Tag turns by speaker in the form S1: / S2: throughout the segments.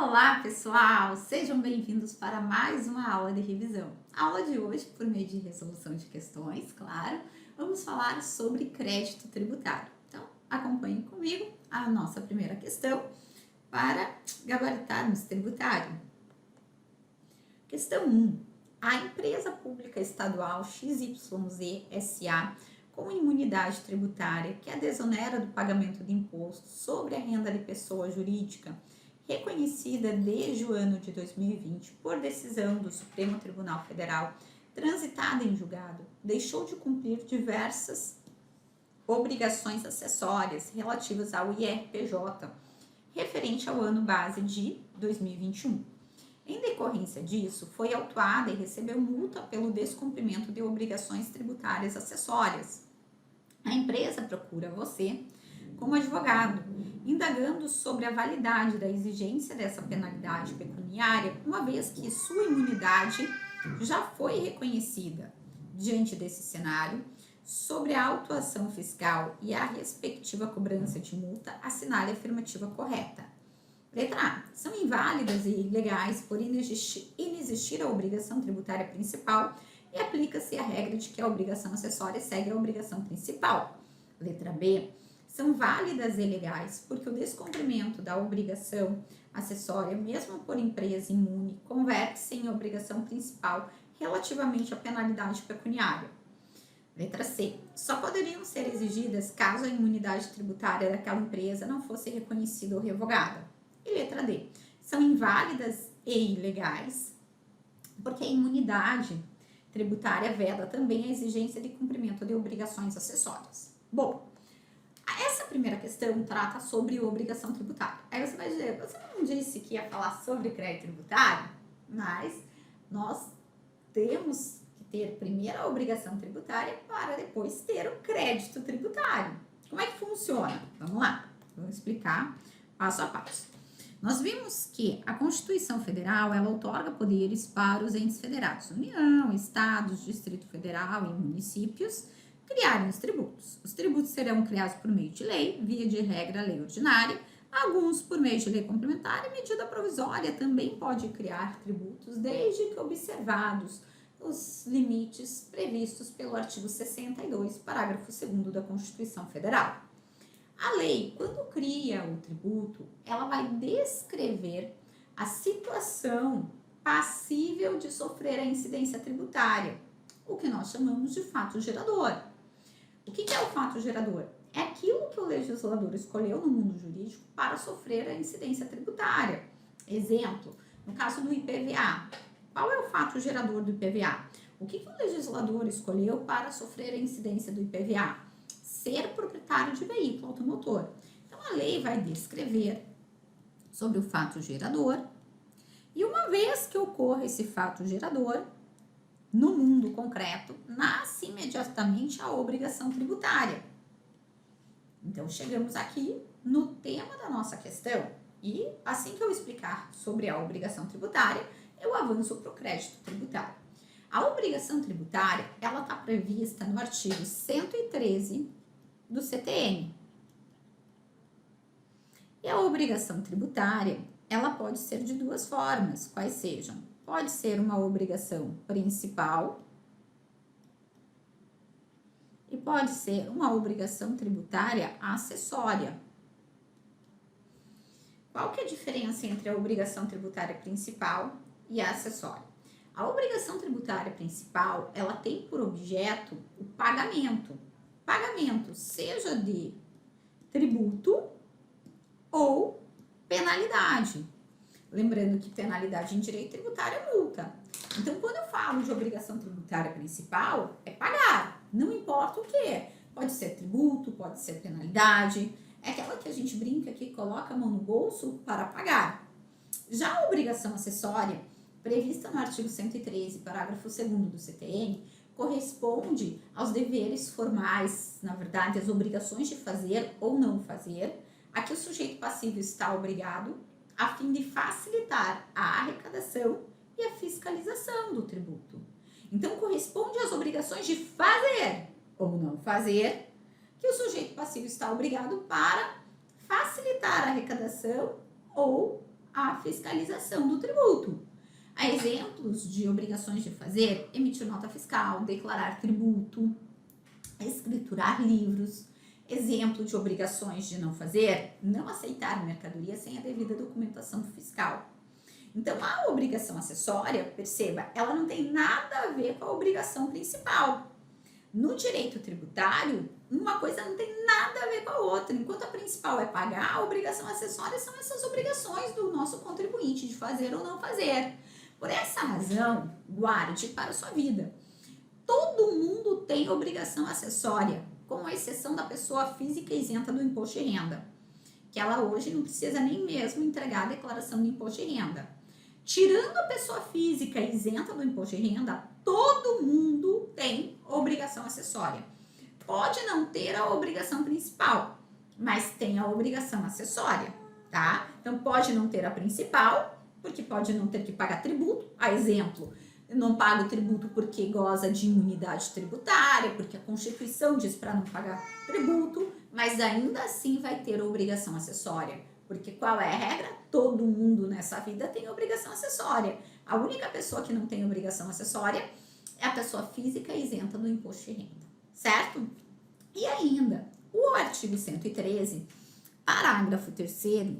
S1: Olá, pessoal! Sejam bem-vindos para mais uma aula de revisão. A aula de hoje, por meio de resolução de questões, claro, vamos falar sobre crédito tributário. Então, acompanhem comigo a nossa primeira questão para gabaritarmos tributário. Questão 1. A empresa pública estadual XYZ SA, com imunidade tributária que a desonera do pagamento de imposto sobre a renda de pessoa jurídica, reconhecida desde o ano de 2020 por decisão do Supremo Tribunal Federal, transitada em julgado, deixou de cumprir diversas obrigações acessórias relativas ao IRPJ, referente ao ano base de 2021. Em decorrência disso, foi autuada e recebeu multa pelo descumprimento de obrigações tributárias acessórias. A empresa procura você como advogado, indagando sobre a validade da exigência dessa penalidade pecuniária, uma vez que sua imunidade já foi reconhecida. Diante desse cenário, sobre a autuação fiscal e a respectiva cobrança de multa, assinale a afirmativa correta. Letra A. São inválidas e ilegais por inexistir a obrigação tributária principal e aplica-se a regra de que a obrigação acessória segue a obrigação principal. Letra B. São válidas e legais porque o descumprimento da obrigação acessória, mesmo por empresa imune, converte-se em obrigação principal relativamente à penalidade pecuniária. Letra C. Só poderiam ser exigidas caso a imunidade tributária daquela empresa não fosse reconhecida ou revogada. E letra D. São inválidas e ilegais porque a imunidade tributária veda também a exigência de cumprimento de obrigações acessórias. Bom, essa primeira questão trata sobre obrigação tributária. Aí você vai dizer, você não disse que ia falar sobre crédito tributário? Mas nós temos que ter primeiro a obrigação tributária para depois ter o crédito tributário. Como é que funciona? Vamos lá, vamos explicar passo a passo. Nós vimos que a Constituição Federal, ela outorga poderes para os entes federados, União, Estados, Distrito Federal e municípios, criarem os tributos. Os tributos serão criados por meio de lei, via de regra, lei ordinária, alguns por meio de lei complementar e medida provisória também pode criar tributos, desde que observados os limites previstos pelo artigo 62, parágrafo 2º da Constituição Federal. A lei, quando cria o tributo, ela vai descrever a situação passível de sofrer a incidência tributária, o que nós chamamos de fato gerador. O que é o fato gerador? É aquilo que o legislador escolheu no mundo jurídico para sofrer a incidência tributária. Exemplo, no caso do IPVA. Qual é o fato gerador do IPVA? O que o legislador escolheu para sofrer a incidência do IPVA? Ser proprietário de veículo automotor. Então, a lei vai descrever sobre o fato gerador e uma vez que ocorra esse fato gerador, no mundo concreto, nasce imediatamente a obrigação tributária. Então, chegamos aqui no tema da nossa questão e assim que eu explicar sobre a obrigação tributária, eu avanço para o crédito tributário. A obrigação tributária, ela está prevista no artigo 113 do CTN. E a obrigação tributária, ela pode ser de duas formas, quais sejam. Pode ser uma obrigação principal e pode ser uma obrigação tributária acessória. Qual que é a diferença entre a obrigação tributária principal e a acessória? A obrigação tributária principal, ela tem por objeto o pagamento. Pagamento seja de tributo ou penalidade. Lembrando que penalidade em direito tributário é multa. Então, quando eu falo de obrigação tributária principal, é pagar. Não importa o que. Pode ser tributo, pode ser penalidade. É aquela que a gente brinca que coloca a mão no bolso para pagar. Já a obrigação acessória, prevista no artigo 113, parágrafo 2º do CTN, corresponde aos deveres formais, na verdade, as obrigações de fazer ou não fazer, a que o sujeito passivo está obrigado, a fim de facilitar a arrecadação e a fiscalização do tributo. Então, corresponde às obrigações de fazer ou não fazer, que o sujeito passivo está obrigado para facilitar a arrecadação ou a fiscalização do tributo. Há exemplos de obrigações de fazer: emitir nota fiscal, declarar tributo, escriturar livros. Exemplo de obrigações de não fazer: não aceitar mercadoria sem a devida documentação fiscal. Então, a obrigação acessória, perceba, ela não tem nada a ver com a obrigação principal. No direito tributário, uma coisa não tem nada a ver com a outra. Enquanto a principal é pagar, a obrigação acessória são essas obrigações do nosso contribuinte de fazer ou não fazer. Por essa razão, guarde para a sua vida. Todo mundo tem obrigação acessória, com exceção da pessoa física isenta do imposto de renda, que ela hoje não precisa nem mesmo entregar a declaração de imposto de renda. Tirando a pessoa física isenta do imposto de renda, todo mundo tem obrigação acessória. Pode não ter a obrigação principal, mas tem a obrigação acessória, tá? Então, pode não ter a principal, porque pode não ter que pagar tributo. A exemplo, não paga o tributo porque goza de imunidade tributária, porque a Constituição diz para não pagar tributo, mas ainda assim vai ter obrigação acessória. Porque qual é a regra? Todo mundo nessa vida tem obrigação acessória. A única pessoa que não tem obrigação acessória é a pessoa física isenta do imposto de renda, certo? E ainda, o artigo 113, parágrafo 3º,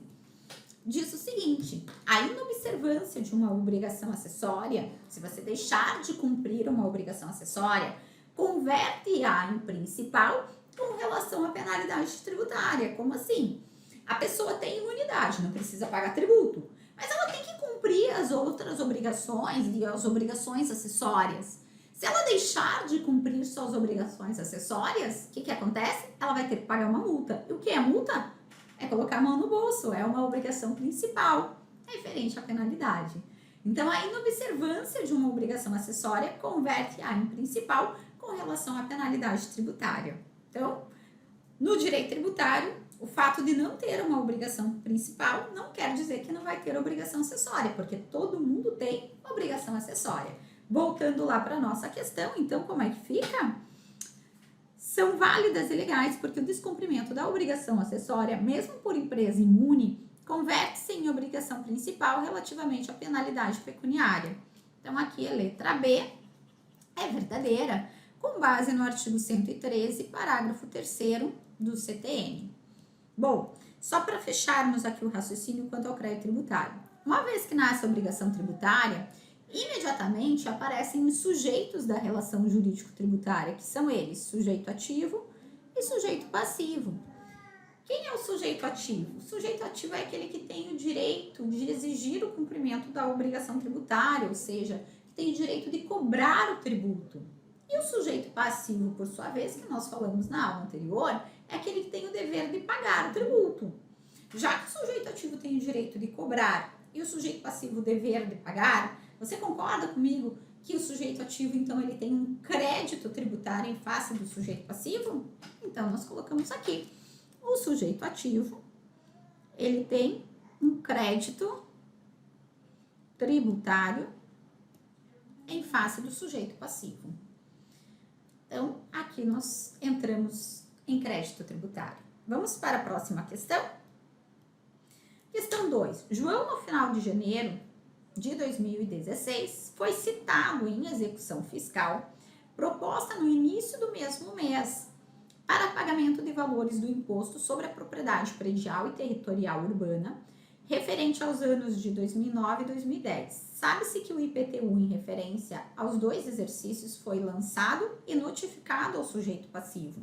S1: diz o seguinte: a inobservância de uma obrigação acessória, se você deixar de cumprir uma obrigação acessória, converte-a em principal com relação à penalidade tributária. Como assim? A pessoa tem imunidade, não precisa pagar tributo, mas ela tem que cumprir as outras obrigações e as obrigações acessórias. Se ela deixar de cumprir suas obrigações acessórias, o que acontece? Ela vai ter que pagar uma multa. E o que é multa? É colocar a mão no bolso, é uma obrigação principal, referente à penalidade. Então, a inobservância de uma obrigação acessória converte-a em principal com relação à penalidade tributária. Então, no direito tributário, o fato de não ter uma obrigação principal não quer dizer que não vai ter obrigação acessória, porque todo mundo tem obrigação acessória. Voltando lá para a nossa questão, então, como é que fica? São válidas e legais porque o descumprimento da obrigação acessória, mesmo por empresa imune, converte-se em obrigação principal relativamente à penalidade pecuniária. Então, aqui a letra B é verdadeira, com base no artigo 113, parágrafo 3º do CTN. Bom, só para fecharmos aqui o raciocínio quanto ao crédito tributário. Uma vez que nasce a obrigação tributária, imediatamente aparecem os sujeitos da relação jurídico-tributária, que são eles, sujeito ativo e sujeito passivo. Quem é o sujeito ativo? O sujeito ativo é aquele que tem o direito de exigir o cumprimento da obrigação tributária, ou seja, que tem o direito de cobrar o tributo. E o sujeito passivo, por sua vez, que nós falamos na aula anterior, é aquele que tem o dever de pagar o tributo. Já que o sujeito ativo tem o direito de cobrar e o sujeito passivo o dever de pagar, você concorda comigo que o sujeito ativo, então, ele tem um crédito tributário em face do sujeito passivo? Então, nós colocamos aqui. O sujeito ativo, ele tem um crédito tributário em face do sujeito passivo. Então, aqui nós entramos em crédito tributário. Vamos para a próxima questão? Questão 2. João, no final de janeiro de 2016, foi citado em execução fiscal proposta no início do mesmo mês para pagamento de valores do imposto sobre a propriedade predial e territorial urbana referente aos anos de 2009 e 2010. Sabe-se que o IPTU, em referência aos dois exercícios, foi lançado e notificado ao sujeito passivo,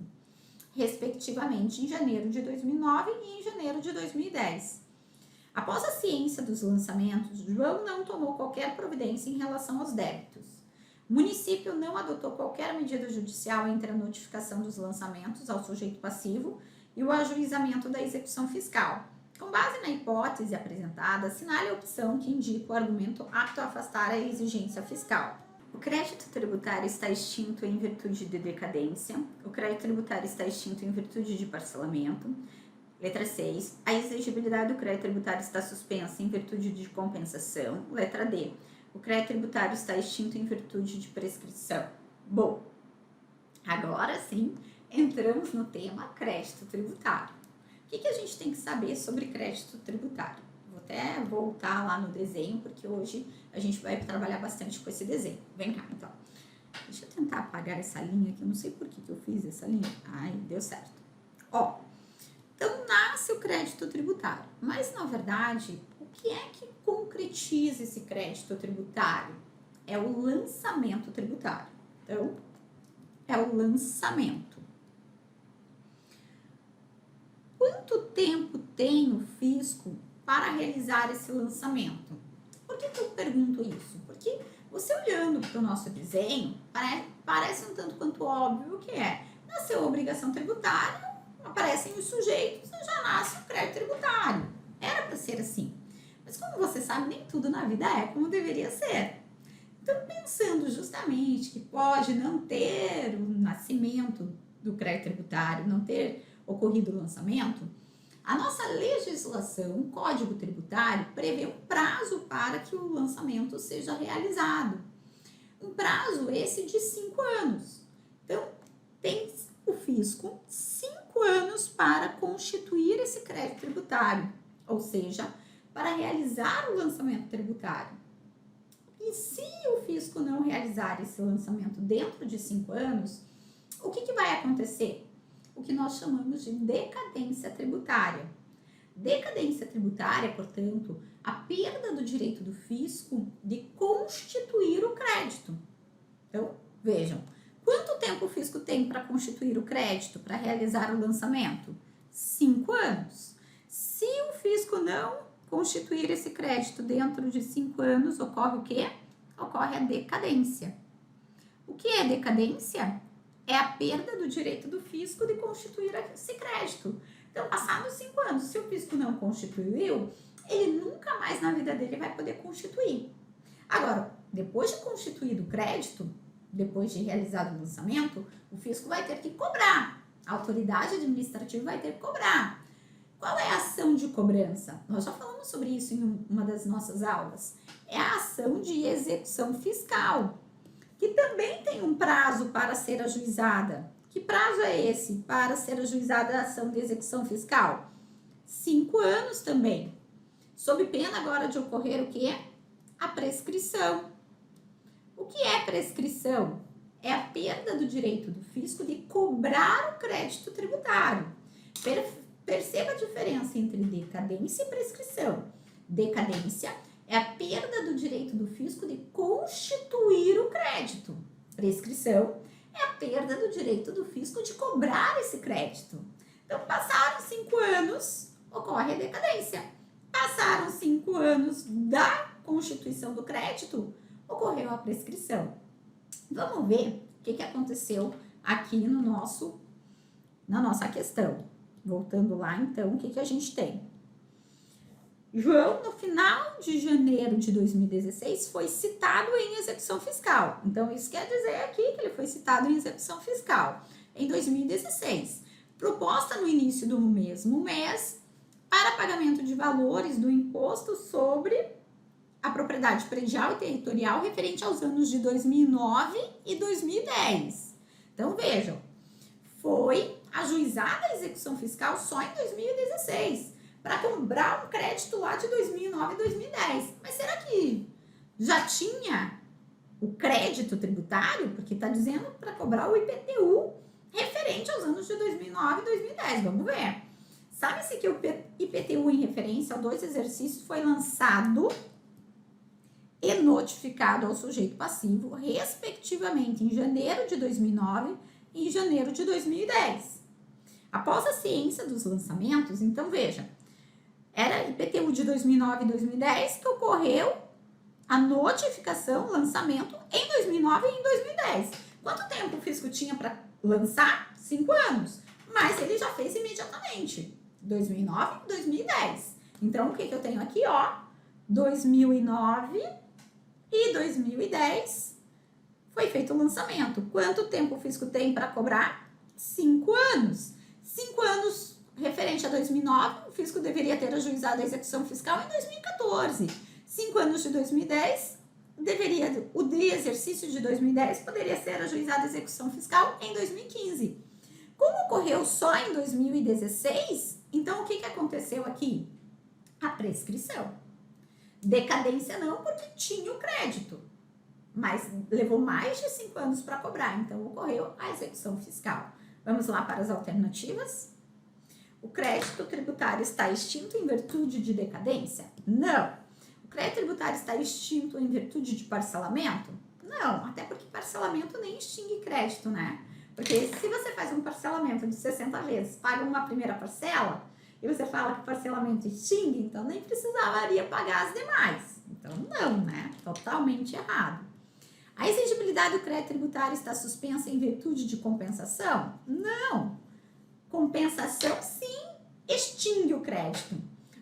S1: respectivamente em janeiro de 2009 e em janeiro de 2010. Após a ciência dos lançamentos, João não tomou qualquer providência em relação aos débitos. O município não adotou qualquer medida judicial entre a notificação dos lançamentos ao sujeito passivo e o ajuizamento da execução fiscal. Com base na hipótese apresentada, assinale a opção que indica o argumento apto a afastar a exigência fiscal. O crédito tributário está extinto em virtude de decadência. O crédito tributário está extinto em virtude de parcelamento. Letra 6. A exigibilidade do crédito tributário está suspensa em virtude de compensação. Letra D. O crédito tributário está extinto em virtude de prescrição. Bom, agora sim, entramos no tema crédito tributário. O que a gente tem que saber sobre crédito tributário? Vou até voltar lá no desenho, porque hoje a gente vai trabalhar bastante com esse desenho. Vem cá, então. Deixa eu tentar apagar essa linha aqui, eu não sei por que eu fiz essa linha. Ai, deu certo. Ó, então nasce o crédito tributário, mas na verdade, o que é que concretiza esse crédito tributário? É o lançamento tributário. Então, é o lançamento. Quanto tempo tem o fisco para realizar esse lançamento? Por que eu pergunto isso? Porque você olhando para o nosso desenho, parece um tanto quanto óbvio que é. Nasceu a obrigação tributária, aparecem os sujeitos e já nasce o crédito tributário. Era para ser assim. Mas como você sabe, nem tudo na vida é como deveria ser. Então, pensando justamente que pode não ter o nascimento do crédito tributário, não ter ocorrido o lançamento, a nossa legislação, o Código Tributário, prevê um prazo para que o lançamento seja realizado. Um prazo esse de 5 anos. Então, tem o fisco 5 anos para constituir esse crédito tributário, ou seja, para realizar o lançamento tributário. E se o fisco não realizar esse lançamento dentro de 5 anos, o que vai acontecer? O que nós chamamos de decadência tributária. Decadência tributária, portanto, a perda do direito do fisco de constituir o crédito. Então, vejam, quanto tempo o fisco tem para constituir o crédito, para realizar o lançamento? 5 anos. Se o fisco não constituir esse crédito dentro de 5 anos, ocorre o quê? Ocorre a decadência. O que é decadência? É a perda do direito do fisco de constituir esse crédito. Então, passados 5 anos, se o fisco não constituiu, ele nunca mais na vida dele vai poder constituir. Agora, depois de constituído o crédito, depois de realizado o lançamento, o fisco vai ter que cobrar. A autoridade administrativa vai ter que cobrar. Qual é a ação de cobrança? Nós já falamos sobre isso em uma das nossas aulas. É a ação de execução fiscal, que também tem um prazo para ser ajuizada. Que prazo é esse para ser ajuizada a ação de execução fiscal? 5 anos também. Sob pena agora de ocorrer o quê? A prescrição. O que é prescrição? É a perda do direito do fisco de cobrar o crédito tributário. Perceba a diferença entre decadência e prescrição. Decadência é a perda do direito do fisco de constituir o crédito. Prescrição é a perda do direito do fisco de cobrar esse crédito. Então, passaram 5 anos, ocorre a decadência. Passaram 5 anos da constituição do crédito, ocorreu a prescrição. Vamos ver o que aconteceu aqui na nossa questão. Voltando lá, então, o que a gente tem? João, no final de janeiro de 2016, foi citado em execução fiscal. Então, isso quer dizer aqui que ele foi citado em execução fiscal em 2016. Proposta no início do mesmo mês para pagamento de valores do imposto sobre a propriedade predial e territorial referente aos anos de 2009 e 2010. Então, vejam, foi ajuizada a execução fiscal só em 2016, para cobrar um crédito lá de 2009 e 2010. Mas será que já tinha o crédito tributário? Porque está dizendo para cobrar o IPTU referente aos anos de 2009 e 2010. Vamos ver. Sabe-se que o IPTU em referência a 2 exercícios foi lançado e notificado ao sujeito passivo, respectivamente, em janeiro de 2009 e em janeiro de 2010. Após a ciência dos lançamentos, então veja, era IPTU de 2009 e 2010 que ocorreu a notificação, lançamento em 2009 e em 2010. Quanto tempo o fisco tinha para lançar? 5 anos. Mas ele já fez imediatamente, 2009 e 2010. Então, o que eu tenho aqui, ó? 2009 e 2010 foi feito o lançamento. Quanto tempo o fisco tem para cobrar? 5 anos. 5 anos referente a 2009, o fisco deveria ter ajuizado a execução fiscal em 2014. 5 anos de 2010, o de exercício de 2010 poderia ser ajuizada a execução fiscal em 2015. Como ocorreu só em 2016, então o que aconteceu aqui? A prescrição. Decadência não, porque tinha o crédito, mas levou mais de 5 anos para cobrar, então ocorreu a execução fiscal. Vamos lá para as alternativas? O crédito tributário está extinto em virtude de decadência? Não. O crédito tributário está extinto em virtude de parcelamento? Não, até porque parcelamento nem extingue crédito, né? Porque se você faz um parcelamento de 60 vezes, paga uma primeira parcela, e você fala que o parcelamento extingue, então nem precisaria pagar as demais. Então não, né? Totalmente errado. A exigibilidade do crédito tributário está suspensa em virtude de compensação? Não. Compensação, sim, extingue o crédito.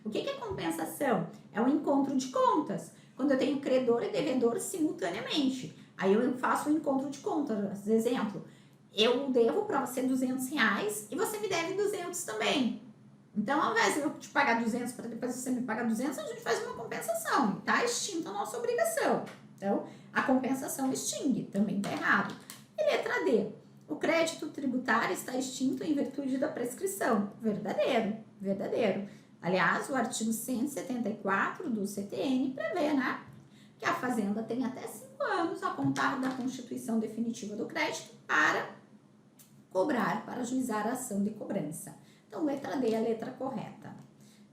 S1: O que é compensação? É um encontro de contas. Quando eu tenho credor e devedor simultaneamente. Aí eu faço um encontro de contas. Exemplo, eu devo para você R$200 e você me deve 200 também. Então, ao invés de eu te pagar 200 para depois você me pagar 200, a gente faz uma compensação. Está extinta a nossa obrigação. Então, a compensação extingue. Também está errado. E letra D. O crédito tributário está extinto em virtude da prescrição. Verdadeiro. Verdadeiro. Aliás, o artigo 174 do CTN prevê, né, que a Fazenda tem até 5 anos a contar da constituição definitiva do crédito para cobrar, para ajuizar a ação de cobrança. Então, letra D é a letra correta.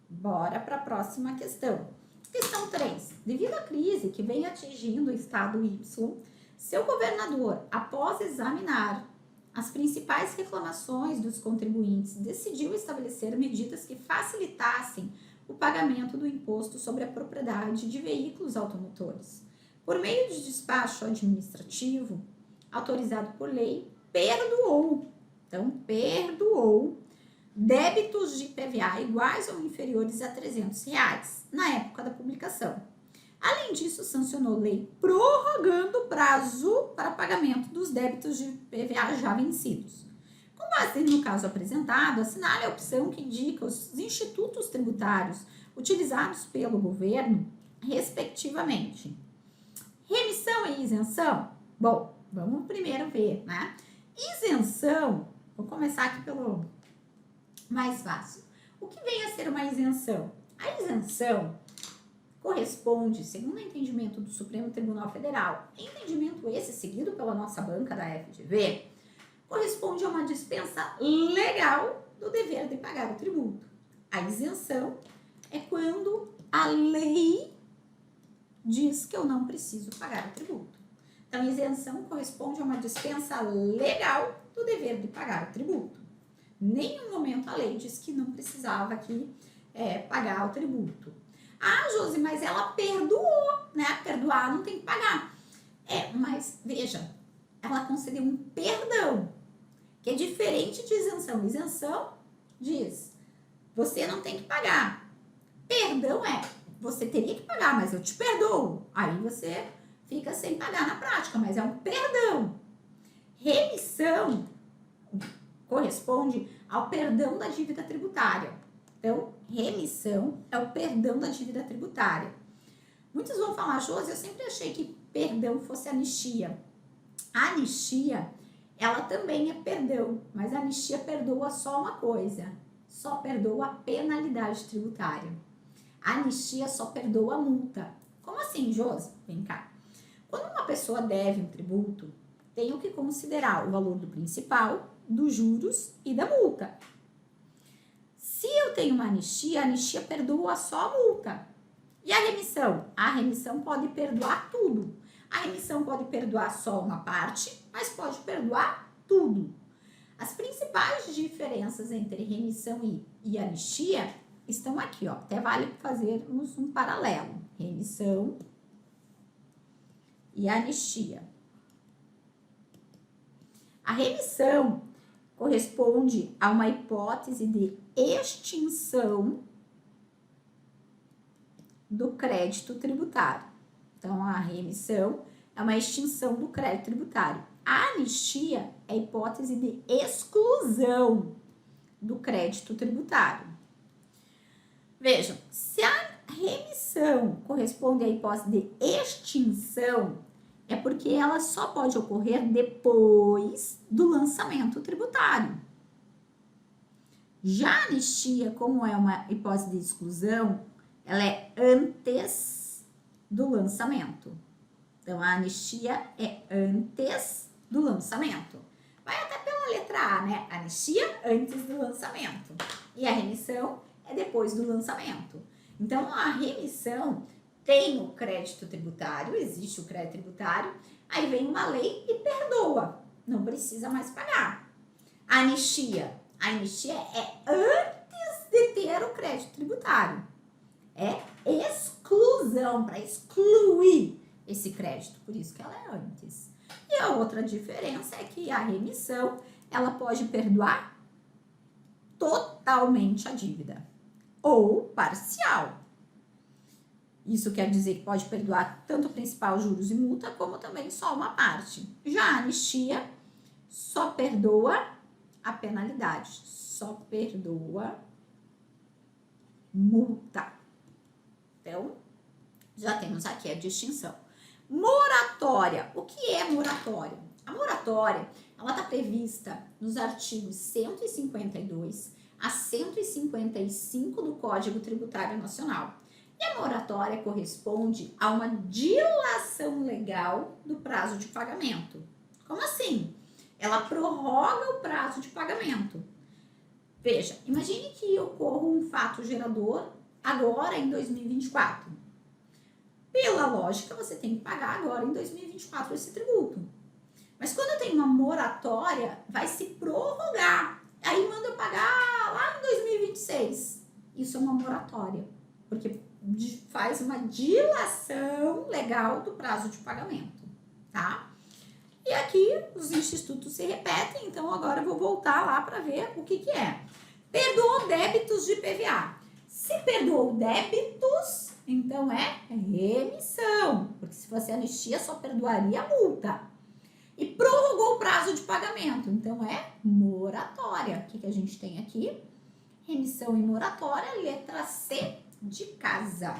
S1: Bora para a próxima questão. Questão 3. Devido à crise que vem atingindo o estado Y, seu governador, após examinar as principais reclamações dos contribuintes, decidiu estabelecer medidas que facilitassem o pagamento do imposto sobre a propriedade de veículos automotores. Por meio de despacho administrativo, autorizado por lei, perdoou débitos de IPVA iguais ou inferiores a R$300 na época da publicação. Além disso, sancionou lei prorrogando o prazo para pagamento dos débitos de IPVA já vencidos. Com base no caso apresentado, assinale a opção que indica os institutos tributários utilizados pelo governo, respectivamente. Remissão e isenção? Bom, vamos primeiro ver, né? Isenção, vou começar aqui pelo mais fácil. O que vem a ser uma isenção? A isenção corresponde, segundo o entendimento do Supremo Tribunal Federal, entendimento esse seguido pela nossa banca da FGV, corresponde a uma dispensa legal do dever de pagar o tributo. A isenção é quando a lei diz que eu não preciso pagar o tributo. Então, isenção corresponde a uma dispensa legal do dever de pagar o tributo. Em nenhum momento a lei diz que não precisava aqui pagar o tributo. Ah, Josi, mas ela perdoou, né? Perdoar não tem que pagar. Mas veja, ela concedeu um perdão, que é diferente de isenção. Isenção diz, você não tem que pagar. Perdão você teria que pagar, mas eu te perdoo. Aí você fica sem pagar na prática, mas é um perdão. Remissão corresponde ao perdão da dívida tributária. Então, remissão é o perdão da dívida tributária. Muitos vão falar, Josi, eu sempre achei que perdão fosse anistia. A anistia, ela também é perdão, mas a anistia perdoa só uma coisa, só perdoa a penalidade tributária. A anistia só perdoa a multa. Como assim, Josi? Vem cá. Quando uma pessoa deve um tributo, tem que considerar o valor do principal, dos juros e da multa. Se eu tenho uma anistia, a anistia perdoa só a multa. E a remissão? A remissão pode perdoar tudo. A remissão pode perdoar só uma parte, mas pode perdoar tudo. As principais diferenças entre remissão e anistia estão aqui, ó. Até vale fazermos um paralelo. Remissão e anistia. A remissão corresponde a uma hipótese de extinção do crédito tributário. Então, a remissão é uma extinção do crédito tributário. A anistia é a hipótese de exclusão do crédito tributário. Vejam, se a remissão corresponde à hipótese de extinção, é porque ela só pode ocorrer depois do lançamento tributário. Já a anistia, como é uma hipótese de exclusão, ela é antes do lançamento. Então, a anistia é antes do lançamento. Vai até pela letra A, né? Anistia antes do lançamento. E a remissão é depois do lançamento. Então, a remissão tem o crédito tributário, existe o crédito tributário, aí vem uma lei e perdoa. Não precisa mais pagar. A anistia é antes de ter o crédito tributário. É exclusão, para excluir esse crédito, por isso que ela é antes. E a outra diferença é que a remissão, ela pode perdoar totalmente a dívida ou parcial. Isso quer dizer que pode perdoar tanto o principal, juros e multa, como também só uma parte. Já a anistia só perdoa a penalidade, só perdoa multa. Então, já temos aqui a distinção. Moratória. O que é moratória? A moratória, ela está prevista nos artigos 152 a 155 do Código Tributário Nacional. E a moratória corresponde a uma dilação legal do prazo de pagamento. Como assim? Ela prorroga o prazo de pagamento. Veja, imagine que ocorra um fato gerador agora em 2024. Pela lógica, você tem que pagar agora em 2024 esse tributo. Mas quando tem uma moratória, vai se prorrogar. Aí manda eu pagar lá em 2026. Isso é uma moratória, porque faz uma dilação legal do prazo de pagamento, tá? E aqui os institutos se repetem, então agora eu vou voltar lá para ver o que é. Perdoou débitos de PVA. Se perdoou débitos, então é remissão, porque se fosse anistia só perdoaria a multa. E prorrogou o prazo de pagamento, então é moratória. O que a gente tem aqui? Remissão e moratória, letra C de casa.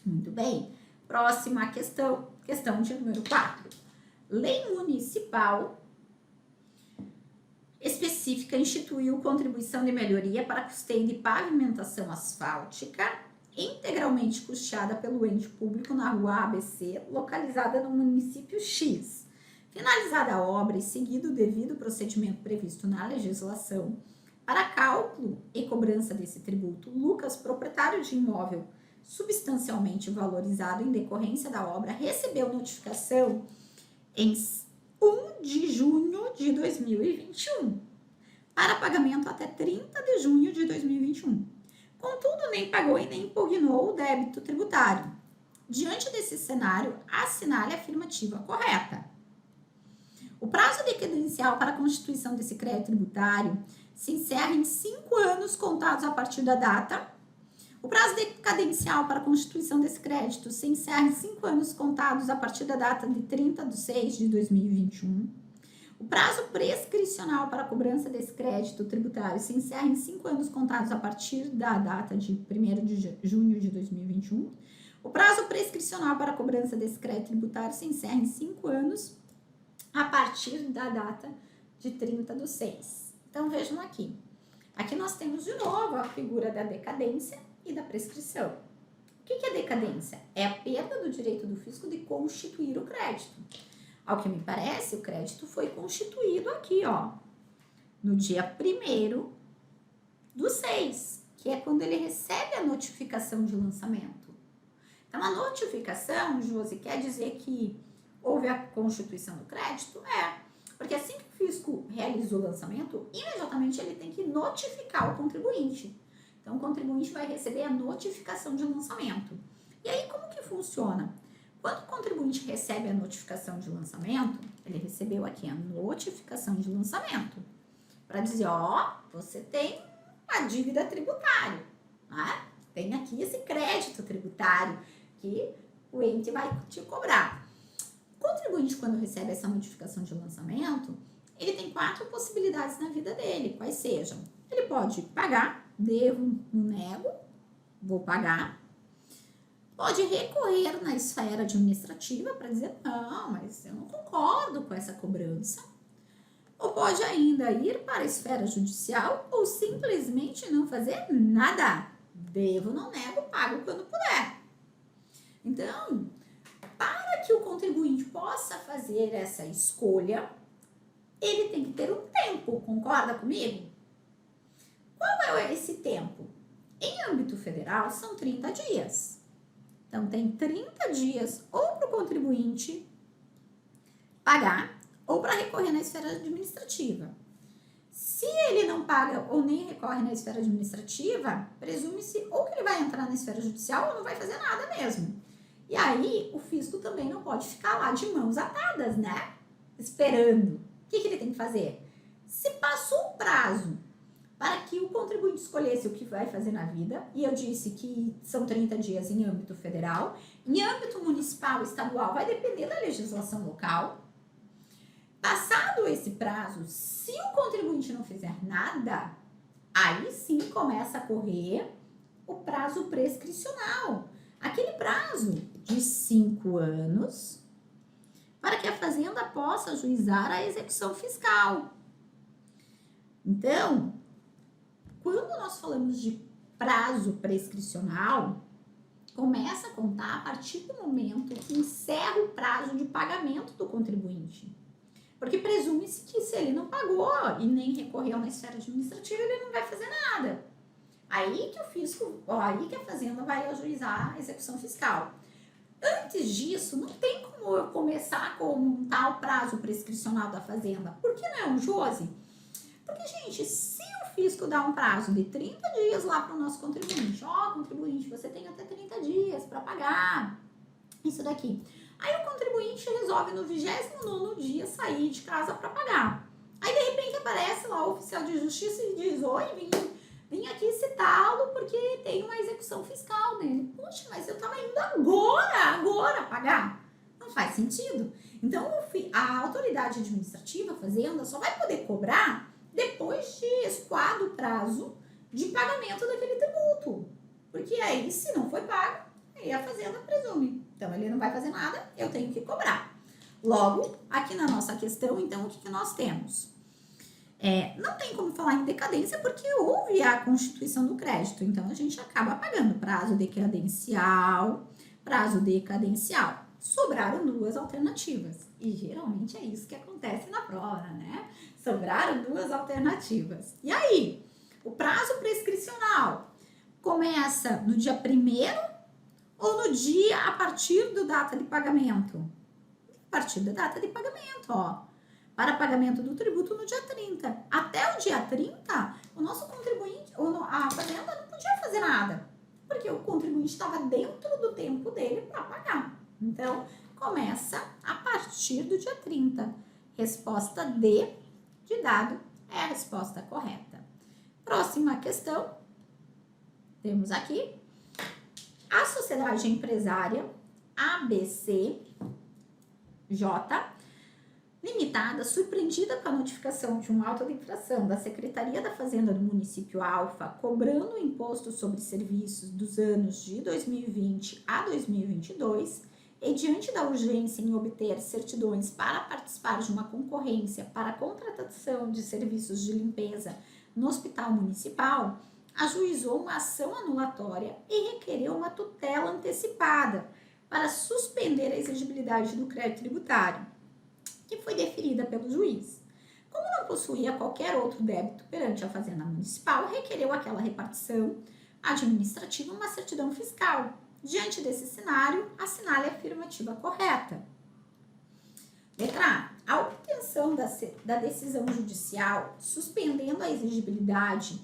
S1: Muito bem. Próxima questão, questão de número 4. Lei municipal específica instituiu contribuição de melhoria para custeio de pavimentação asfáltica integralmente custeada pelo ente público na rua ABC, localizada no município X. Finalizada a obra e seguido o devido procedimento previsto na legislação, para cálculo e cobrança desse tributo, Lucas, proprietário de imóvel substancialmente valorizado em decorrência da obra, recebeu notificação em 1 de junho de 2021, para pagamento até 30 de junho de 2021. Contudo, nem pagou e nem impugnou o débito tributário. Diante desse cenário, assinale a afirmativa correta. O prazo decadencial para a constituição desse crédito tributário se encerra em 5 anos contados a partir da data. O prazo decadencial para a constituição desse crédito se encerra em 5 anos contados a partir da data de 30/6/2021. O prazo prescricional para a cobrança desse crédito tributário se encerra em 5 anos contados a partir da data de 1º de junho de 2021. O prazo prescricional para a cobrança desse crédito tributário se encerra em 5 anos a partir da data de 30/6. Então, vejam aqui. Aqui nós temos de novo a figura da decadência e da prescrição. O que é decadência? É a perda do direito do fisco de constituir o crédito. Ao que me parece, o crédito foi constituído aqui, ó, no dia 1º/6, que é quando ele recebe a notificação de lançamento. Então, a notificação, Josi, quer dizer que houve a constituição do crédito? É, porque assim que o fisco realiza o lançamento, imediatamente ele tem que notificar o contribuinte. Então, o contribuinte vai receber a notificação de lançamento. E aí, como que funciona? Quando o contribuinte recebe a notificação de lançamento, ele recebeu aqui a notificação de lançamento, para dizer, ó, você tem uma dívida tributária, né? Tem aqui esse crédito tributário que o ente vai te cobrar. O contribuinte, quando recebe essa notificação de lançamento, ele tem 4 possibilidades na vida dele, quais sejam. Ele pode pagar, devo, não nego, vou pagar. Pode recorrer na esfera administrativa para dizer, não, mas eu não concordo com essa cobrança. Ou pode ainda ir para a esfera judicial ou simplesmente não fazer nada. Devo, não nego, pago quando puder. Então, para que o contribuinte possa fazer essa escolha, ele tem que ter um tempo, concorda comigo? Qual é esse tempo? Em âmbito federal, são 30 dias. Então, tem 30 dias ou para o contribuinte pagar ou para recorrer na esfera administrativa. Se ele não paga ou nem recorre na esfera administrativa, presume-se ou que ele vai entrar na esfera judicial ou não vai fazer nada mesmo. E aí, o fisco também não pode ficar lá de mãos atadas, né? Esperando. O que ele tem que fazer? Se passou o prazo para que o contribuinte escolhesse o que vai fazer na vida, e eu disse que são 30 dias em âmbito federal, em âmbito municipal, estadual, vai depender da legislação local. Passado esse prazo, se o contribuinte não fizer nada, aí sim começa a correr o prazo prescricional. Aquele prazo de 5 anos para que a Fazenda possa ajuizar a execução fiscal. Então, quando nós falamos de prazo prescricional, começa a contar a partir do momento que encerra o prazo de pagamento do contribuinte. Porque presume-se que se ele não pagou e nem recorreu na esfera administrativa, ele não vai fazer nada. Aí que o fisco, aí que a Fazenda vai ajuizar a execução fiscal. Antes disso, não tem como eu começar a contar o prazo prescricional da Fazenda. Por que não é um JOSE? Porque, gente, se o fisco dá um prazo de 30 dias lá para o nosso contribuinte, contribuinte, você tem até 30 dias para pagar isso daqui. Aí o contribuinte resolve no 29º dia sair de casa para pagar. Aí, de repente, aparece lá o oficial de justiça e diz, oi, vim aqui citá-lo porque tem uma execução fiscal nele. Puxa, mas eu estava indo agora pagar. Não faz sentido. Então, a autoridade administrativa, a Fazenda, só vai poder cobrar depois de escoado o prazo de pagamento daquele tributo. Porque aí, se não foi pago, aí a Fazenda presume. Então, ele não vai fazer nada, eu tenho que cobrar. Logo, aqui na nossa questão, então, o que nós temos? Não tem como falar em decadência porque houve a constituição do crédito. Então, a gente acaba pagando prazo decadencial, prazo decadencial. Sobraram 2 alternativas. E geralmente é isso que acontece na prova, né? Sobraram 2 alternativas. E aí, o prazo prescricional começa no dia 1º ou no dia a partir da data de pagamento? A partir da data de pagamento, para pagamento do tributo no dia 30. Até o dia 30, o nosso contribuinte, a Fazenda não podia fazer nada, porque o contribuinte estava dentro do tempo dele para pagar. Então, começa a partir do dia 30. Resposta D de dado é a resposta correta. Próxima questão, temos aqui a sociedade empresária ABCJ Limitada, surpreendida com a notificação de um auto de infração da Secretaria da Fazenda do município Alfa, cobrando o imposto sobre serviços dos anos de 2020 a 2022, e diante da urgência em obter certidões para participar de uma concorrência para a contratação de serviços de limpeza no hospital municipal, ajuizou uma ação anulatória e requereu uma tutela antecipada para suspender a exigibilidade do crédito tributário, que foi deferida pelo juiz. Como não possuía qualquer outro débito perante a Fazenda Municipal, requereu àquela repartição administrativa uma certidão fiscal. Diante desse cenário, assinale a afirmativa correta. Letra A. A obtenção da decisão judicial suspendendo a exigibilidade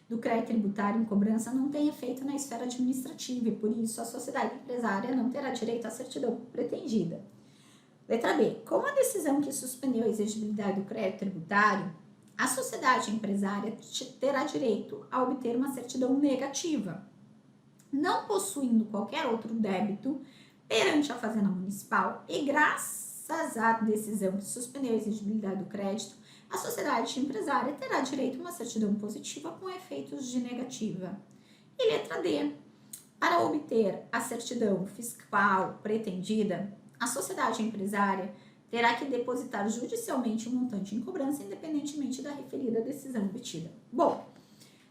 S1: do crédito tributário em cobrança não tem efeito na esfera administrativa e, por isso, a sociedade empresária não terá direito à certidão pretendida. Letra B. Com a decisão que suspendeu a exigibilidade do crédito tributário, a sociedade empresária terá direito a obter uma certidão negativa, não possuindo qualquer outro débito perante a Fazenda Municipal e, graças à decisão que suspendeu a exigibilidade do crédito, a sociedade empresária terá direito a uma certidão positiva com efeitos de negativa. E letra D. Para obter a certidão fiscal pretendida, a sociedade empresária terá que depositar judicialmente o montante em cobrança, independentemente da referida decisão obtida. Bom,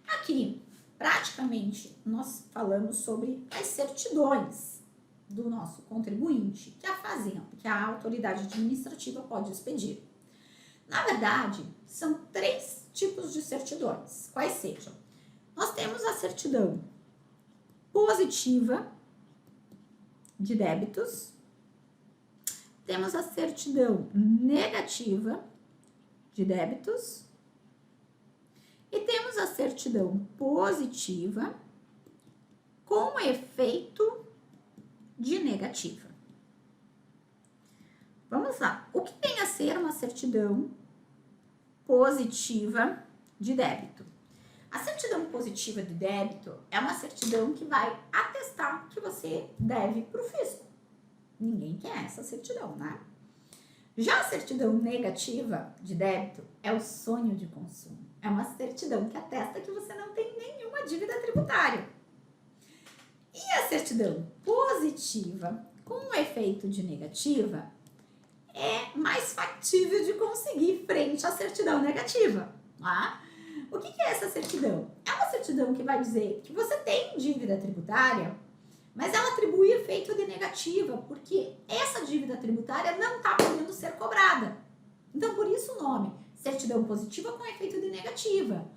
S1: aqui praticamente nós falamos sobre as certidões do nosso contribuinte que a Fazenda, que a autoridade administrativa pode expedir. Na verdade, são 3 tipos de certidões, quais sejam. Nós temos a certidão positiva de débitos, temos a certidão negativa de débitos e temos a certidão positiva com efeito de negativa. Vamos lá. O que vem a ser uma certidão positiva de débito? A certidão positiva de débito é uma certidão que vai atestar que você deve para o fisco. Ninguém quer essa certidão, né? Já a certidão negativa de débito é o sonho de consumo. É uma certidão que atesta que você não tem nenhuma dívida tributária. E a certidão positiva com efeito de negativa é mais factível de conseguir frente à certidão negativa, tá? O que é essa certidão? É uma certidão que vai dizer que você tem dívida tributária, mas ela atribui efeito de negativa, porque essa dívida tributária não está podendo ser cobrada. Então, por isso o nome, certidão positiva com efeito de negativa.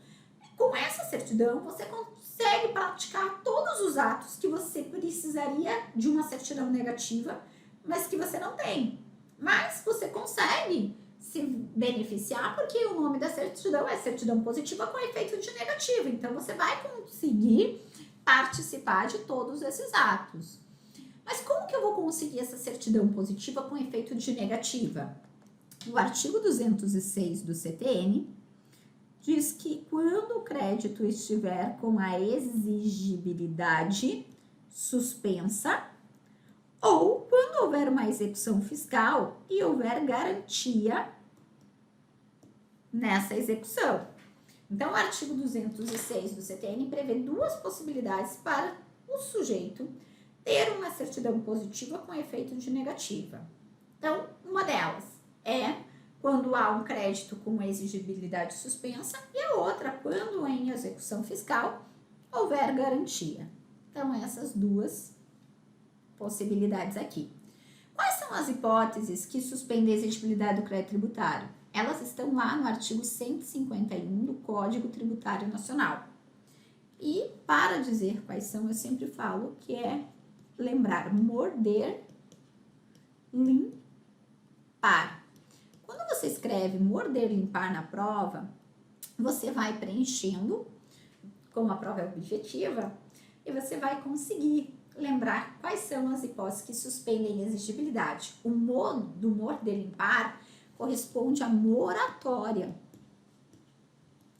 S1: Com essa certidão, você consegue praticar todos os atos que você precisaria de uma certidão negativa, mas que você não tem. Mas você consegue se beneficiar porque o nome da certidão é certidão positiva com efeito de negativa. Então, você vai conseguir participar de todos esses atos. Mas como que eu vou conseguir essa certidão positiva com efeito de negativa? O artigo 206 do CTN diz que quando o crédito estiver com a exigibilidade suspensa ou quando houver uma execução fiscal e houver garantia nessa execução. Então, o artigo 206 do CTN prevê 2 possibilidades para o sujeito ter uma certidão positiva com efeito de negativa. Então, uma delas é quando há um crédito com exigibilidade suspensa e a outra quando em execução fiscal houver garantia. Então, essas 2 possibilidades aqui. Quais são as hipóteses que suspendem a exigibilidade do crédito tributário? Elas estão lá no artigo 151 do Código Tributário Nacional. E para dizer quais são, eu sempre falo que é lembrar, morder, limpar. Quando você escreve morder, limpar na prova, você vai preenchendo, como a prova é objetiva, e você vai conseguir lembrar quais são as hipóteses que suspendem a exigibilidade. O modo do morder, limpar corresponde à moratória.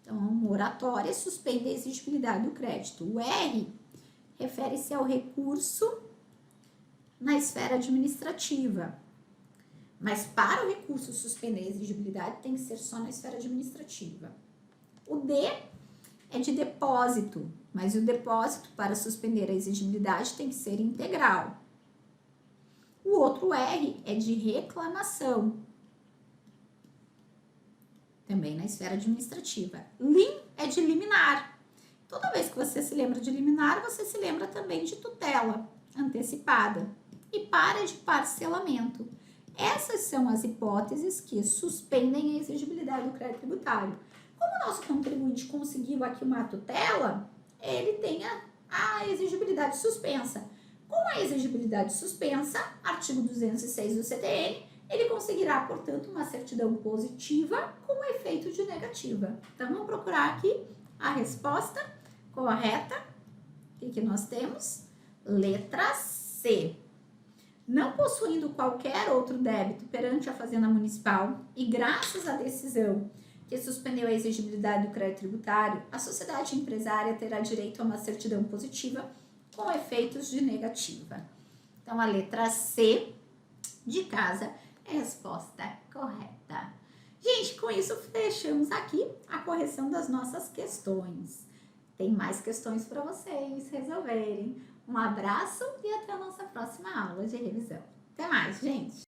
S1: Então, a moratória suspende a exigibilidade do crédito. O R refere-se ao recurso na esfera administrativa. Mas para o recurso suspender a exigibilidade tem que ser só na esfera administrativa. O D é de depósito, mas o depósito para suspender a exigibilidade tem que ser integral. O outro R é de reclamação, também na esfera administrativa. LIM é de liminar. Toda vez que você se lembra de liminar, você se lembra também de tutela antecipada. E para de parcelamento. Essas são as hipóteses que suspendem a exigibilidade do crédito tributário. Como o nosso contribuinte conseguiu aqui uma tutela, ele tem a exigibilidade suspensa. Com a exigibilidade suspensa, artigo 206 do CTN, ele conseguirá, portanto, uma certidão positiva com efeito de negativa. Então, vamos procurar aqui a resposta correta. O que nós temos? Letra C. Não possuindo qualquer outro débito perante a Fazenda Municipal e graças à decisão que suspendeu a exigibilidade do crédito tributário, a sociedade empresária terá direito a uma certidão positiva com efeitos de negativa. Então, a letra C de casa é a resposta correta. Gente, com isso fechamos aqui a correção das nossas questões. Tem mais questões para vocês resolverem. Um abraço e até a nossa próxima aula de revisão. Até mais, gente!